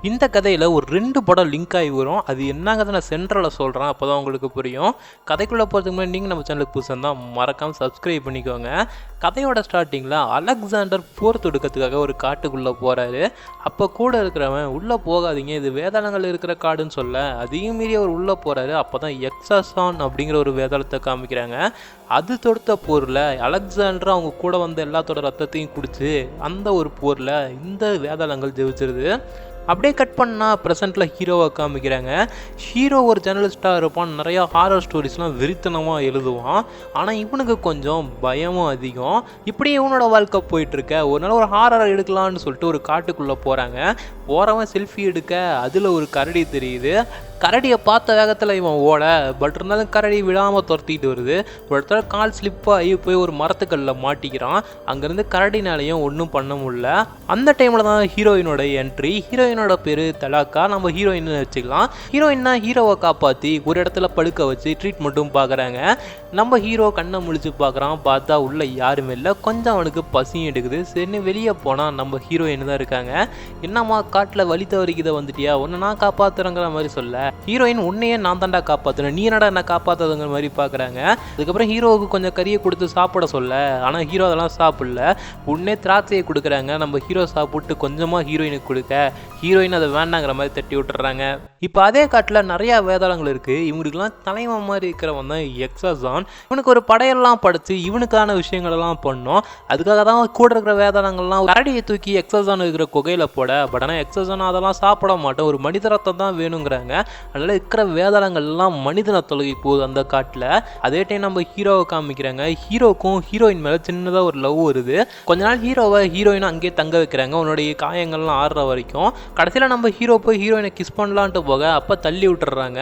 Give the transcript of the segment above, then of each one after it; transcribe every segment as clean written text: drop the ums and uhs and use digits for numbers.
இந்த கதையில் ஒரு 2 படம் லிங்க் ஆகி வரும். அது என்னங்கிறத நான் சென்ட்ரலில் சொல்கிறேன், அப்போ தான் உங்களுக்கு புரியும். கதைக்குள்ளே போகிறதுக்கு முன்னாடி நீங்கள் நம்ம சேனலுக்கு புதுசாக தான் மறக்காமல் சப்ஸ்கிரைப் பண்ணிக்கோங்க. கதையோட ஸ்டார்டிங்கில் அலெக்சாண்டர் போர் தொடுக்கிறதுக்காக ஒரு காட்டுக்குள்ளே போகிறாரு. அப்போ கூட இருக்கிறவன் உள்ளே போகாதீங்க, இது வேதாளங்கள் இருக்கிற காடுன்னு சொல்ல அதையும் மீறி அவர் உள்ளே போகிறாரு. அப்போ தான் எக்ஸாசான் அப்படிங்கிற ஒரு வேதாளத்தை காமிக்கிறாங்க. அது தொடுத்த போரில் அலெக்சாண்டர் அவங்க கூட வந்த எல்லாத்தோட ரத்தத்தையும் குடிச்சு அந்த ஒரு போரில் இந்த வேதாளங்கள் ஜெயிச்சிருது. அப்படியே கட் பண்ணால் ப்ரெசென்ட்டில் ஹீரோவை காமிக்கிறாங்க. ஹீரோ ஒரு ஜேர்னலிஸ்ட்டாக இருப்பான், நிறையா ஹாரர் ஸ்டோரிஸ்லாம் வெறித்தனமாக எழுதுவான். ஆனால் இவனுக்கு கொஞ்சம் பயமும் அதிகம். இப்படி இவனோட வாழ்க்கை போயிட்டுருக்க ஒரு நாள் ஒரு ஹாரர் எடுக்கலான்னு சொல்லிட்டு ஒரு காட்டுக்குள்ளே போகிறாங்க. போகிறவன் செல்ஃபி எடுக்க அதில் ஒரு கரடி தெரியுது. கரடியை பார்த்த வேகத்தில் இவன் ஓட, பட் இருந்தாலும் கரடி விடாமல் துரத்திட்டு வருது. ஒரு இடத்துல கால் ஸ்லிப்பாகி போய் ஒரு மரத்துக்கல்ல மாட்டிக்கிறான். அங்கேருந்து கரடினாலையும் ஒன்றும் பண்ண முடியல. அந்த டைமில் தான் ஹீரோயினோட என்ட்ரி. ஹீரோயினோட பேர் தலாக்கா, நம்ம ஹீரோயின்னு வச்சுக்கலாம். ஹீரோயின்னா ஹீரோவை காப்பாற்றி ஒரு இடத்துல படுக்க வச்சு ட்ரீட்மெண்ட்டும் பார்க்குறாங்க. நம்ம ஹீரோ கண்ணை முழிச்சு பார்க்குறான். பார்த்தா உள்ள யாருமே இல்லை. கொஞ்சம் அவனுக்கு பசியும் எடுக்குது. சரின்னு வெளியே போனால் நம்ம ஹீரோயின் தான் இருக்காங்க. என்னம்மா காட்டில் வழி தவறிக்கிதை வந்துட்டியா, உன்னை நான் காப்பாற்றுறேங்கிற மாதிரி சொல்ல, ஹீரோயின் உன்னையே நான் தாண்டா காப்பாற்றுறேன், நீ என்னடா என்ன காப்பாற்றுறதுங்கிற மாதிரி பார்க்குறாங்க. அதுக்கப்புறம் ஹீரோவுக்கு கொஞ்சம் கறியை கொடுத்து சாப்பிட சொல்ல, ஆனால் ஹீரோ அதெல்லாம் சாப்பிடல. உடனே திராட்சையை கொடுக்குறாங்க. நம்ம ஹீரோ சாப்பிட்டு கொஞ்சமாக ஹீரோயினுக்கு கொடுக்க, ஹீரோயின் அதை வேண்டாங்கிற மாதிரி தட்டி விட்டுறாங்க. இப்போ அதே காட்டில் நிறையா வேதாளங்கள் இருக்குது. இவங்களுக்குலாம் தலைவன் மாதிரி இருக்கிறவன் தான் எக்ஸாசான். இவனுக்கு ஒரு படையெல்லாம் படைச்சு இவனுக்கான விஷயங்களெல்லாம் பண்ணோம். அதுக்காக தான் கூட இருக்கிற வேதாளங்கள்லாம் கரடியை தூக்கி எக்ஸாசான் இருக்கிற குகையில் போட, பட் ஆனால் எக்ஸாசான் அதெல்லாம் சாப்பிட மாட்டோம், ஒரு மனித ரத்தம் தான் வேணுங்கிறாங்க. அதனால் இருக்கிற வேதாளங்கள்லாம் மனிதனை தொலைவி போகுது அந்த காட்டில். அதே டைம் நம்ம ஹீரோவை காமிக்கிறாங்க. ஹீரோக்கும் ஹீரோயின் மேலே சின்னதாக ஒரு லவ் வருது. கொஞ்ச நாள் ஹீரோவை ஹீரோயினை அங்கேயே தங்க வைக்கிறாங்க, உன்னுடைய காயங்கள்லாம் ஆடுற வரைக்கும். கடைசியில் நம்ம ஹீரோ போய் ஹீரோயினை கிஸ் பண்ணலான்ட்டு போக அப்போ தள்ளி விட்டுறாங்க.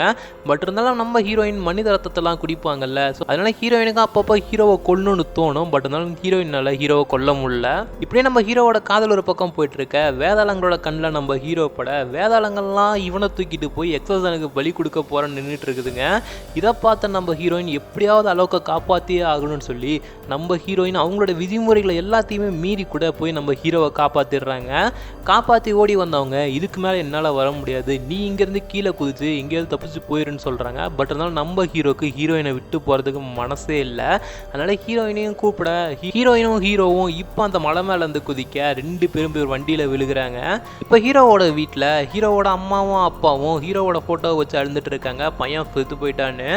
பட் இருந்தாலும் நம்ம ஹீரோயின் மனித ரத்தத்தெல்லாம் குடிப்பாங்கல்ல, ஸோ அதனால் ஹீரோயினுக்கு அப்பப்போ ஹீரோவை கொல்லணும்னு தோணும். பட் இருந்தாலும் ஹீரோயினால் ஹீரோவை கொல்ல முடியல. இப்படியே நம்ம ஹீரோவோட காதல் ஒரு பக்கம் போயிட்டு இருக்க, வேதாளங்களோட கண்ணில் நம்ம ஹீரோ பட வேதாளங்கள்லாம் இவனை தூக்கிட்டு போய் எக்ஸாசானுக்கு பலி கொடுக்க போகிறேன்னு நின்றுட்டு இருக்குதுங்க. இதை பார்த்த நம்ம ஹீரோயின் எப்படியாவது அளவுக்கு காப்பாற்றியே ஆகணும்னு சொல்லி நம்ம ஹீரோயின் அவங்களோட விதிமுறைகளை எல்லாத்தையுமே மீறி கூட போய் நம்ம ஹீரோவை காப்பாற்றிடுறாங்க. காப்பாற்றி ஓடி வந்தவங்க இதுக்கு மேலே என்னால் வர முடியாது, நீ இங்கேருந்து கீழே குதிச்சு எங்கேயாவது தப்பிச்சு போயிருன்னு சொல்கிறாங்க. பட் இருந்தாலும் நம்ம ஹீரோக்கு ஹீரோயினை விட்டு போகிறதுக்கு மனசே இல்லை. அதனால் ஹீரோயினையும் கூப்பிட, ஹீரோயினும் ஹீரோவும் இப்போ அந்த மலை மேலே இருந்து குதிக்க 2 பேரும் போய் வண்டியில் விழுகிறாங்க. இப்போ ஹீரோவோட வீட்டில் ஹீரோவோட அம்மாவும் அப்பாவும் ஹீரோவோட ஃபோட்டோவை வச்சு அழுந்துட்டு இருக்காங்க, பையன் செத்து போயிட்டான்னு.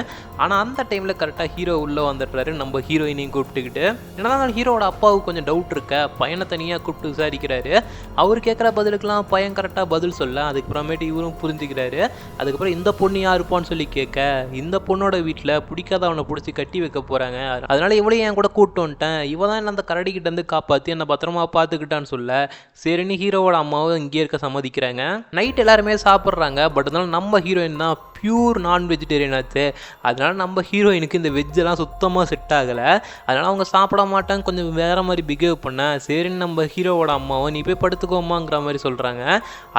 ஆனால் அந்த டைமில் கரெக்டாக ஹீரோ உள்ளே வந்துடுறாரு நம்ம ஹீரோயினையும் கூப்பிட்டுக்கிட்டு. என்னதான் ஹீரோவோட அப்பாவுக்கு கொஞ்சம் டவுட் இருக்க, பையனை தனியாக கூப்பிட்டு விசாரிக்கிறாரு. அவர் கேட்குற பதிலுக்கெல்லாம் பையன் கரெக்டாக பதில் சொல்ல, அதுக்கப்புறமேட்டு இவரும் புரிஞ்சுக்கிறாரு. அதுக்கப்புறம் இந்த பொண்ணு யார் இருப்பான்னு சொல்லி கேட்க, இந்த பொண்ணோட வீட்டில் பிடிக்காத அவனை பிடிச்சி கட்டி வைக்க போகிறாங்க, அதனால இவளையும் என் கூட கூப்பிட்டு வந்துட்டேன், இவன் தான் என்ன அந்த கரடிக்கிட்ட இருந்து காப்பாற்றி என்னை பத்திரமா பார்த்துக்கிட்டான்னு சொல்ல, சரின்னு ஹீரோவோட அம்மாவும் இங்கே இருக்க சம்மதிக்கிறாங்க. நைட் எல்லாருமே சாப்பிட்றாங்க. பட் இருந்தாலும் நம்ம ஹீரோயின் தான் பியூர் நான் வெஜிடேரியன் ஆச்சு. அதனால் நம்ம ஹீரோயினுக்கு இந்த வெஜ்ஜெல்லாம் சுத்தமாக செட் ஆகலை. அதனால் அவங்க சாப்பிட மாட்டாங்க, கொஞ்சம் வேறு மாதிரி பிஹேவ் பண்ண, சரின்னு நம்ம ஹீரோவோட அம்மாவை நீ போய் படுத்துக்கோமாங்கிற மாதிரி சொல்கிறாங்க.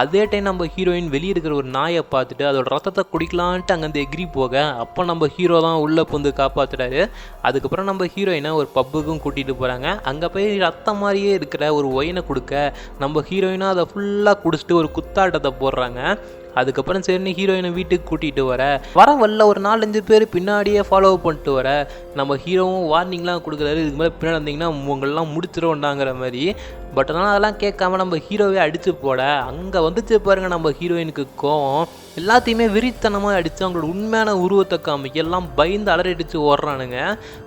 அதே டைம் நம்ம ஹீரோயின் வெளியே இருக்கிற ஒரு நாயை பார்த்துட்டு அதோட ரத்தத்தை குடிக்கலான்ட்டு அங்கேருந்து எகிரி போக, அப்போ நம்ம ஹீரோ தான் உள்ளே புந்து காப்பாற்றுறாரு. அதுக்கப்புறம் நம்ம ஹீரோயினை ஒரு பப்புக்கும் கூட்டிகிட்டு போகிறாங்க. அங்கே போய் ரத்தம் மாதிரியே இருக்கிற ஒரு ஒயினை கொடுக்க, நம்ம ஹீரோயினாக அதை ஃபுல்லாக குடிச்சிட்டு ஒரு குத்தாட்டத்தை போடுறாங்க. அதுக்கப்புறம் சரின்னு ஹீரோயினை வீட்டுக்கு கூட்டிகிட்டு வர வரல ஒரு 4-5 பேர் பின்னாடியே ஃபாலோ பண்ணிட்டு வர, நம்ம ஹீரோவும் வார்னிங்லாம் கொடுக்குறாரு, இதுக்கு மேலே பின்னாடி வந்தீங்கன்னா உங்களெல்லாம் முடிச்சிருவோண்டாங்கிற மாதிரி. பட் ஆனால் அதெல்லாம் கேட்காம நம்ம ஹீரோவே அடித்து போட, அங்கே வந்துச்சு பாருங்க நம்ம ஹீரோயினுக்கு கோவம். எல்லாத்தையுமே வெறித்தனமாக அடித்து அவங்களோட உண்மையான உருவத்தை காமிக்க எல்லாம் பயந்து அலறடிச்சு ஓடுறானுங்க.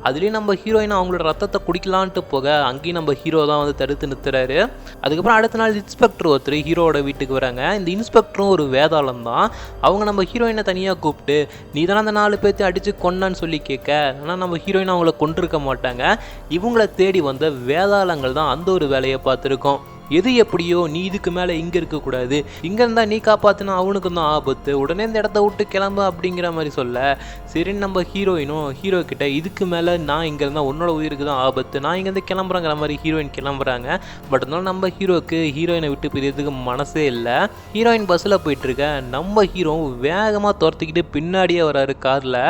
அதுலேயும் நம்ம ஹீரோயின் அவங்களோட ரத்தத்தை குடிக்கலான்ட்டு போக, அங்கேயும் நம்ம ஹீரோ தான் வந்து தடுத்து நிறுத்துறாரு. அதுக்கப்புறம் அடுத்த நாள் இன்ஸ்பெக்டர் ஒருத்தர் ஹீரோவோட வீட்டுக்கு வராங்க. இந்த இன்ஸ்பெக்டரும் ஒரு வேதாளம் தான். அவங்க நம்ம ஹீரோயினை தனியாக கூப்பிட்டு, நீ தானே அந்த 4 பேர்த்து அடித்து கொண்டான்னு சொல்லி கேட்க, ஆனால் நம்ம ஹீரோயின் அவங்கள கொண்டிருக்க மாட்டாங்க, இவங்களை தேடி வந்த வேதாளங்கள் தான் அந்த ஒரு வேலையை பார்த்துருக்கோம். எது எப்படியோ நீ இதுக்கு மேலே இங்கே இருக்கக்கூடாது, இங்கே இருந்தால் நீ காப்பாற்றினா அவனுக்கு தான் ஆபத்து, உடனே இந்த இடத்த விட்டு கிளம்பு அப்படிங்கிற மாதிரி சொல்ல, சரின்னு நம்ம ஹீரோயினும் ஹீரோ கிட்ட இதுக்கு மேலே நான் இங்கே இருந்தால் உன்னோட உயிருக்கு தான் ஆபத்து, நான் இங்கேருந்து கிளம்புறேங்கிற மாதிரி ஹீரோயின் கிளம்புறாங்க. பட் இருந்தாலும் நம்ம ஹீரோக்கு ஹீரோயினை விட்டு பிரியறதுக்கு மனசே இல்லை. ஹீரோயின் பஸ்ஸில் போயிட்டுருக்க, நம்ம ஹீரோ வேகமாக துரத்திக்கிட்டு பின்னாடியே வராரு காரில்.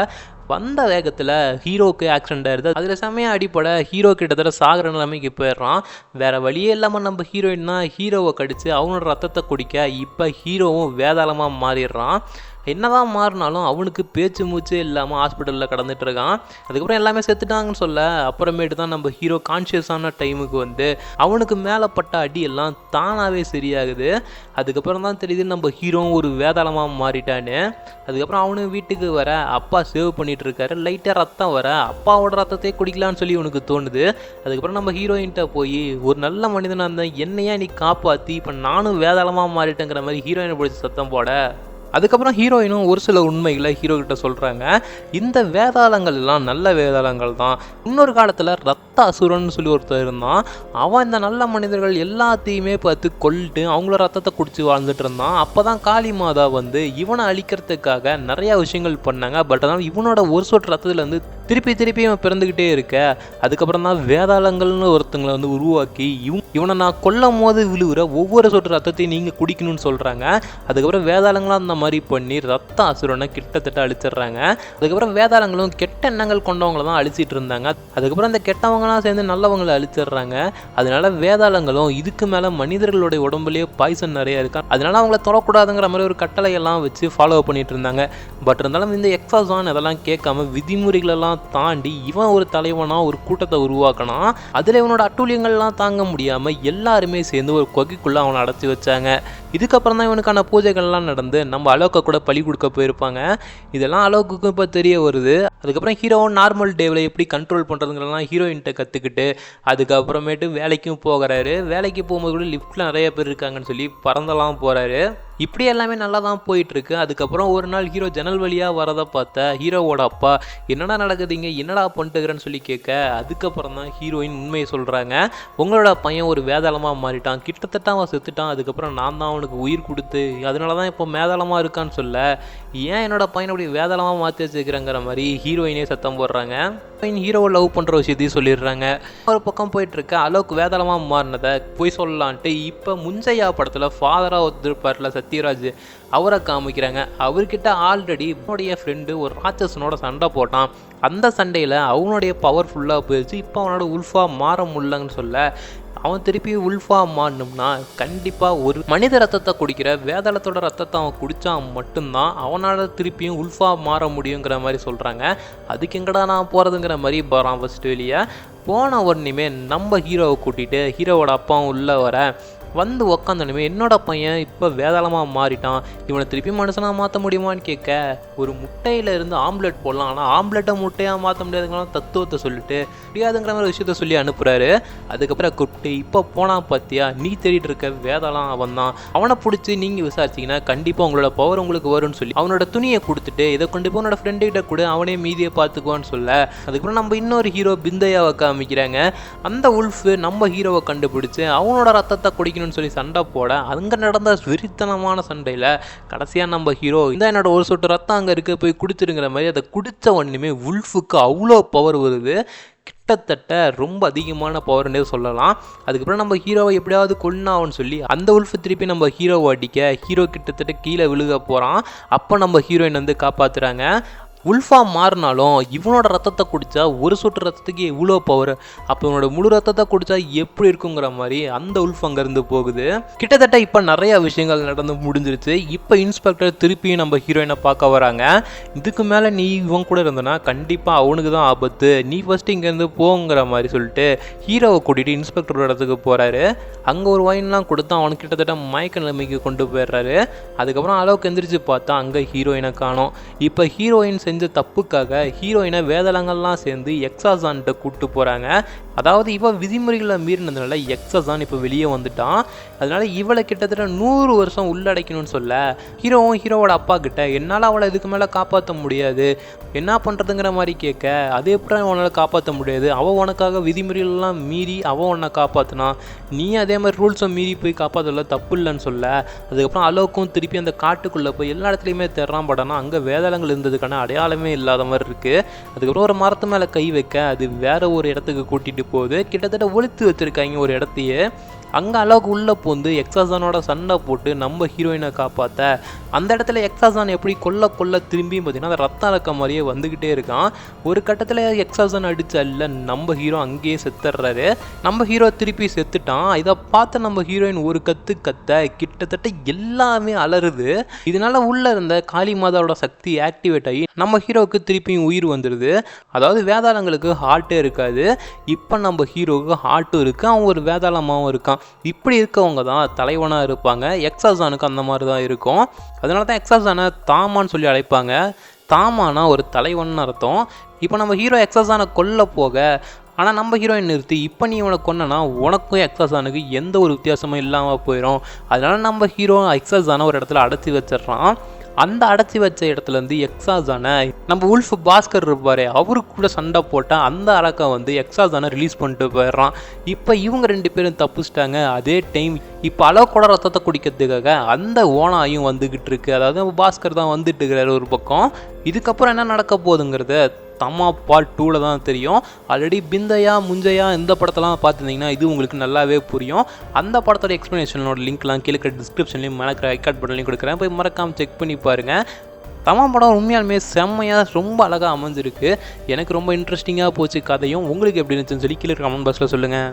வந்த வேகத்தில் ஹீரோக்கு ஆக்சிடென்ட் ஆயிடுது. அதில் செம்மையாக அடிப்பட ஹீரோ கிட்டத்தட்ட சாகிற நிலைமைக்கு போயிடுறான். வேற வழியே இல்லாமல் நம்ம ஹீரோயின் தான் ஹீரோவை கடிச்சு அவனோட ரத்தத்தை குடிக்க இப்போ ஹீரோவும் வேதாளமாக மாறிடுறான். என்னதான் மாறினாலும் அவனுக்கு பேச்சு மூச்சே இல்லாமல் ஹாஸ்பிட்டலில் கடந்துட்டு இருக்கான். அதுக்கப்புறம் எல்லாமே செத்துட்டாங்கன்னு சொல்ல அப்புறமேட்டு தான் நம்ம ஹீரோ கான்ஷியஸான டைமுக்கு வந்து அவனுக்கு மேலே பட்ட அடி எல்லாம் தானாகவே சரியாகுது. அதுக்கப்புறம் தான் தெரியுது நம்ம ஹீரோவும் ஒரு வேதாளமாக மாறிட்டான்னு. அதுக்கப்புறம் அவனு வீட்டுக்கு வர அப்பா சேவ் பண்ணிட்டு இருக்காரு. லைட்டாக ரத்தம் வர அப்பாவோட ரத்தத்தையே குடிக்கலான்னு சொல்லி உனக்கு தோணுது. அதுக்கப்புறம் நம்ம ஹீரோயின்கிட்ட போய் ஒரு நல்ல மனிதனாக இருந்தேன், என்னையா நீ காப்பாற்றி இப்போ நானும் வேதாளமாக மாறிட்டேங்கிற மாதிரி ஹீரோயினை பிடிச்சி சத்தம் போட அதுக்கப்புறம் ஹீரோயினும் ஒரு சில உண்மைகளை ஹீரோ கிட்ட சொல்கிறாங்க. இந்த வேதாளங்கள் எல்லாம் நல்ல வேதாளங்கள் தான். இன்னொரு காலத்தில் ரத்த அசுரன் சொல்லி ஒருத்தர் இருந்தான். அவன் இந்த நல்ல மனிதர்கள் எல்லாத்தையுமே பார்த்து கொல்லிட்டு அவங்களோட ரத்தத்தை குடிச்சு வாழ்ந்துட்டு இருந்தான். அப்போ தான் காளி மாதா வந்து இவனை அழிக்கிறதுக்காக நிறையா விஷயங்கள் பண்ணாங்க. பட் ஆனால் இவனோட ஒரு சொட்டு ரத்தத்துலேருந்து திருப்பி இவன் பிறந்துக்கிட்டே இருக்க. அதுக்கப்புறம் தான் வேதாளங்கள்னு ஒருத்தங்களை வந்து உருவாக்கி இவனை நான் கொல்லும் போது விழுவுற ஒவ்வொரு சொட்டு ரத்தத்தையும் நீங்கள் குடிக்கணும்னு சொல்கிறாங்க. அதுக்கப்புறம் வேதாளங்களாக அந்த மாதிரி பண்ணி ரத்த அசுரனை கிட்டத்தட்ட அழிச்சிடுறாங்க. அதுக்கப்புறம் வேதாளங்களும் கெட்ட எண்ணங்கள் கொண்டவங்களை தான் அழிச்சிட்டு இருந்தாங்க. அதுக்கப்புறம் அந்த கெட்டவங்களாம் சேர்ந்து நல்லவங்களை அழிச்சிடுறாங்க. அதனால வேதாளங்களும் இதுக்கு மேலே மனிதர்களுடைய உடம்புலேயே பாய்சன் நிறைய இருக்கு, அதனால அவங்கள தொடக்கூடாதுங்கிற மாதிரி ஒரு கட்டளையெல்லாம் வச்சு ஃபாலோ பண்ணிட்டு இருந்தாங்க. பட் இருந்தாலும் இந்த எக்ஸாசான் அதெல்லாம் கேட்காம விதிமுறைகளெல்லாம் தாண்டி இவன் ஒரு தலைவனா ஒரு கூட்டத்தை உருவாக்கினான். அதில் இவனோட அட்டூழியங்கள்லாம் தாங்க முடியாமல் எல்லாருமே சேர்ந்து ஒரு கொகைக்குள்ளே அவனை அடைச்சி வச்சாங்க. இதுக்கப்புறம் தான் இவனுக்கான பூஜைகள்லாம் நடந்து நம்ம அலோக்கை கூட பலி கொடுக்க போயிருப்பாங்க. இதெல்லாம் அலோக்குக்கும் இப்போ தெரிய வருது. அதுக்கப்புறம் ஹீரோவும் நார்மல் டேவில் எப்படி கண்ட்ரோல் பண்ணுறதுங்கலாம் ஹீரோயின்கிட்ட கற்றுக்கிட்டு அதுக்கப்புறமேட்டு வேலைக்கும் போகிறாரு. வேலைக்கு போகும்போது கூட லிஃப்ட்டில் நிறைய பேர் இருக்காங்கன்னு சொல்லி பறந்தெல்லாம் போகிறாரு. இப்படி எல்லாமே நல்லா தான் போயிட்டுருக்கு. அதுக்கப்புறம் ஒரு நாள் ஹீரோ ஜன்னல் வழியாக வரதை பார்த்த ஹீரோவோட அப்பா என்னடா நடக்குதுங்க, என்னடா பண்ணிட்டுக்கிறேன்னு சொல்லி கேட்க அதுக்கப்புறம் தான் ஹீரோயின் உண்மையை சொல்கிறாங்க. உங்களோட பையன் ஒரு வேதாளமாக மாறிட்டான், கிட்டத்தட்ட அவன் செத்துட்டான். அதுக்கப்புறம் நான் தான் அவனுக்கு உயிர் கொடுத்து அதனால தான் இப்போ வேதாளமாக இருக்கான்னு சொல்ல ஏன் என்னோட பையனை அப்படி வேதாளமாக மாற்றி வச்சுக்கிறேங்கிற மாதிரி ஹீரோயினே சத்தம் போடுறாங்க. ஹீரோவை லவ் பண்ணுற விஷயத்தையும் சொல்லிடுறாங்க. ஒரு பக்கம் போயிட்டுருக்க அலோக் வேதாளமாக மாறினதை போய் சொல்லலான்ட்டு இப்போ முஞ்சையா படத்தில் ஃபாதராக ஒருத்திருப்பார்ல சத்யராஜ், அவரை காமிக்கிறாங்க. அவர்கிட்ட ஆல்ரெடி அவனுடைய ஃப்ரெண்டு ஒரு ராட்சசனோட சண்டை போட்டான். அந்த சண்டையில் அவனுடைய பவர் ஃபுல்லாக போயிடுச்சு. இப்போ அவனோட உல்ஃபாக மாற முடியலன்னு சொல்ல அவன் திருப்பி உல்ஃபாக மாறணும்னா கண்டிப்பாக ஒரு மனித ரத்தத்தை குடிக்கிற வேதாளத்தோட ரத்தத்தை அவன் குடித்தா மட்டும்தான் அவனால் திருப்பியும் உல்ஃபாக மாற முடியுங்கிற மாதிரி சொல்கிறாங்க. அதுக்கு எங்கடா நான் போகிறதுங்கிற மாதிரி போகிறான். ஃபஸ்ட்டு வெளியே போன உடனேமே நம்ம ஹீரோவை கூட்டிகிட்டு ஹீரோவோட அப்பாவும் உள்ளே வர வந்து உக்காந்தனுமே என்னோட பையன் இப்போ வேதாளமாக மாறிட்டான், இவனை திருப்பி மனுஷனாக மாற்ற முடியுமான்னு கேட்க ஒரு முட்டையில் இருந்து ஆம்லெட் போடலாம், ஆனால் ஆம்லெட்டை முட்டையாக மாற்ற முடியாதுங்களாம் தத்துவத்தை சொல்லிட்டு முடியாதுங்கிற மாதிரி விஷயத்த சொல்லி அனுப்புகிறாரு. அதுக்கப்புறம் கூப்பிட்டு இப்போ போனால் பார்த்தியா நீ தேடிட்டு இருக்க வேதாளம் அவன் தான், அவனை பிடிச்சி நீங்கள் விசாரிச்சிங்கன்னா கண்டிப்பாக உங்களோட பவர் உங்களுக்கு வரும்னு சொல்லி அவனோட துணியை கொடுத்துட்டு இதை கொண்டு போய் உன்னோட ஃப்ரெண்டுகிட்ட கூட அவனே மீதியை பார்த்துக்குவான்னு சொல்ல அதுக்கப்புறம் நம்ம இன்னொரு ஹீரோ பிந்தையாவை காமிக்கிறாங்க. அந்த உல்ஃபு நம்ம ஹீரோவை கண்டுபிடிச்சு அவனோட ரத்தத்தை குடிக்கணும் சொல்லி சண்டை போட அங்கே நடந்த வெறித்தனமான சண்டையில் கடைசியாக நம்ம ஹீரோ இந்த என்னோட ஒரு சொட்டு ரத்தம் அங்கே இருக்க போய் குடிச்சிருங்கிற மாதிரி அதை குடித்த உடனே உல்ஃபுக்கு அவ்வளோ பவர் வருது. கிட்டத்தட்ட ரொம்ப அதிகமான பவர்னே சொல்லலாம். அதுக்கப்புறம் நம்ம ஹீரோவை எப்படியாவது கொல்லான்னு சொல்லி அந்த உல்ஃபு திருப்பி நம்ம ஹீரோவை அடிக்க ஹீரோ கிட்டத்தட்ட கீழே விழுக போகிறான். அப்போ நம்ம ஹீரோயின் வந்து காப்பாற்றுறாங்க. உல்ஃபா மாறினாலும் இவனோட ரத்தத்தை குடித்தா ஒரு சொட்டு ரத்தத்துக்கு இவ்வளோ பவர், அப்போ இவனோட முழு ரத்தத்தை குடித்தா எப்படி இருக்குங்கிற மாதிரி அந்த உல்ஃப் அங்கேருந்து போகுது. கிட்டத்தட்ட இப்போ நிறையா விஷயங்கள் நடந்து முடிஞ்சிருச்சு. இப்போ இன்ஸ்பெக்டர் திருப்பியும் நம்ம ஹீரோயினை பார்க்க வராங்க. இதுக்கு மேலே நீ இவன் கூட இருந்தனா கண்டிப்பாக அவனுக்கு தான் ஆபத்து, நீ ஃபஸ்ட்டு இங்கேருந்து போங்கிற மாதிரி சொல்லிட்டு ஹீரோவை கூட்டிகிட்டு இன்ஸ்பெக்டரோட இடத்துக்கு போகிறாரு. அங்கே ஒரு வைன்லாம் கொடுத்து அவனுக்கு கிட்டத்தட்ட மயக்க நிலைமைக்கு கொண்டு போயிடுறாரு. அதுக்கப்புறம் அளவுக்கு எந்திரிச்சு பார்த்தா அங்கே ஹீரோயினை காணோம். இப்போ ஹீரோயின் செஞ்ச தப்புக்காக ஹீரோயினை வேதாளங்கள்லாம் சேர்ந்து எக்ஸாசான்கிட்ட கூப்பிட்டு போகிறாங்க. அதாவது இவ விதிமுறைகளை மீறினதுனால எக்ஸாசான் இப்போ வெளியே வந்துட்டான். அதனால இவளை கிட்டத்தட்ட 100 வருஷம் உள்ளடைக்கணும்னு சொல்ல ஹீரோவும் ஹீரோவோட அப்பா கிட்ட என்னால் அவளை இதுக்கு மேலே காப்பாற்ற முடியாது, என்ன பண்ணுறதுங்கிற மாதிரி கேட்க அதே எப்படி அவனால் காப்பாற்ற முடியாது, அவள் உனக்காக விதிமுறைகள்லாம் மீறி அவள் உன்னை காப்பாற்றினா நீ அதே மாதிரி ரூல்ஸை மீறி போய் காப்பாற்றல தப்பு இல்லைன்னு சொல்ல அதுக்கப்புறம் அலோக்கும் திருப்பி அந்த காட்டுக்குள்ளே போய் எல்லா இடத்துலையுமே தேடுறான். பட் ஆனால் அங்கே வேதாளங்கள் இருந்ததுக்கான அடையாளமே இல்லாத மாதிரி இருக்குது. அதுக்கப்புறம் ஒரு மரத்து மேலே கை வைக்க அது வேற ஒரு இடத்துக்கு கூட்டிகிட்டு போகுது. கிட்டத்தட்ட ஒழித்து வச்சுருக்காங்க ஒரு இடத்தையே. அங்கே அளவுக்கு உள்ளே பூந்து எக்ஸாசானோட சண்டை போட்டு நம்ம ஹீரோயினை காப்பாற்ற அந்த இடத்துல எக்ஸாசான் எப்படி கொல்ல திரும்பியும் பார்த்தீங்கன்னா அந்த ரத்தம் அலக்க மாதிரியே வந்துக்கிட்டே இருக்கான். ஒரு கட்டத்தில் எக்ஸாசான் அடிச்சா இல்லை நம்ம ஹீரோ அங்கேயே செத்துடுறாரு. நம்ம ஹீரோ திருப்பி செத்துட்டான். இதை பார்த்து நம்ம ஹீரோயின் ஒரு கத்த கிட்டத்தட்ட எல்லாமே அலறுது. இதனால உள்ளே இருந்த காளி மாதாவோட சக்தி ஆக்டிவேட் ஆகி நம்ம ஹீரோவுக்கு திருப்பியும் உயிர் வந்துடுது. அதாவது வேதாளங்களுக்கு ஹார்ட்டே இருக்காது, இப்போ நம்ம ஹீரோவுக்கு ஹார்ட்டும் இருக்குது, அவன் ஒரு வேதாளமாகவும் இருக்கான். இப்படி இருக்கவங்க தான் தலைவனாக இருப்பாங்க. எக்ஸாசானுக்கு அந்த மாதிரி தான் இருக்கும். அதனால தான் எக்ஸாசானை தாமான்னு சொல்லி அழைப்பாங்க. தாமானா ஒரு தலைவன் அர்த்தம். இப்போ நம்ம ஹீரோ எக்ஸாசானை கொல்ல போக ஆனால் நம்ம ஹீரோயின் நிறுத்தி இப்போ நீ இவனை கொன்னனா உனக்கும் எக்ஸாசானுக்கு எந்த ஒரு வித்தியாசமும் இல்லாமல் போயிடும். அதனால நம்ம ஹீரோ எக்ஸாசானை ஒரு இடத்துல அடைச்சி வச்சிடறான். அந்த அடைச்சி வச்ச இடத்துலேருந்து எக்ஸாசானை நம்ம உல்ஃப் பாஸ்கர் இருப்பார், அவருக்கு கூட சண்டை போட்டால் அந்த அரக்கை வந்து எக்ஸாசானை ரிலீஸ் பண்ணிட்டு போயிடுறான். இப்போ இவங்க 2 பேரும் தப்பிச்சிட்டாங்க. அதே டைம் இப்போ அளவுக்கூட ரத்தத்தை குடிக்கிறதுக்காக அந்த ஓனாயும் வந்துக்கிட்டு இருக்கு. அதாவது நம்ம பாஸ்கர் தான் வந்துட்டு இருக்கிறாரு ஒரு பக்கம். இதுக்கப்புறம் என்ன நடக்க போகுதுங்கிறத தம்மா பார்ட் 2ல் தான் தெரியும். ஆல்ரெடி பிந்தையா முஞ்சையா இந்த படத்தெல்லாம் பார்த்துருந்தீங்கன்னா இது உங்களுக்கு நல்லாவே புரியும். அந்த படத்தோட எக்ஸ்ப்ளனேஷனோட லிங்க்லாம் கீழே டிஸ்கிரிப்ஷன்லேயும் மேலே ஐகார்ட் பட்டன்லையும் கொடுக்குறேன், போய் மறக்காமல் செக் பண்ணி பாருங்கள். தம்மா படம் உண்மையாலுமே செம்மையாக ரொம்ப அழகாக அமைஞ்சிருக்கு. எனக்கு ரொம்ப இன்ட்ரெஸ்டிங்காக போச்சு கதையும். உங்களுக்கு எப்படி இருந்துச்சுன்னு சொல்லி கீழே கமெண்ட் பாக்ஸில் சொல்லுங்கள்.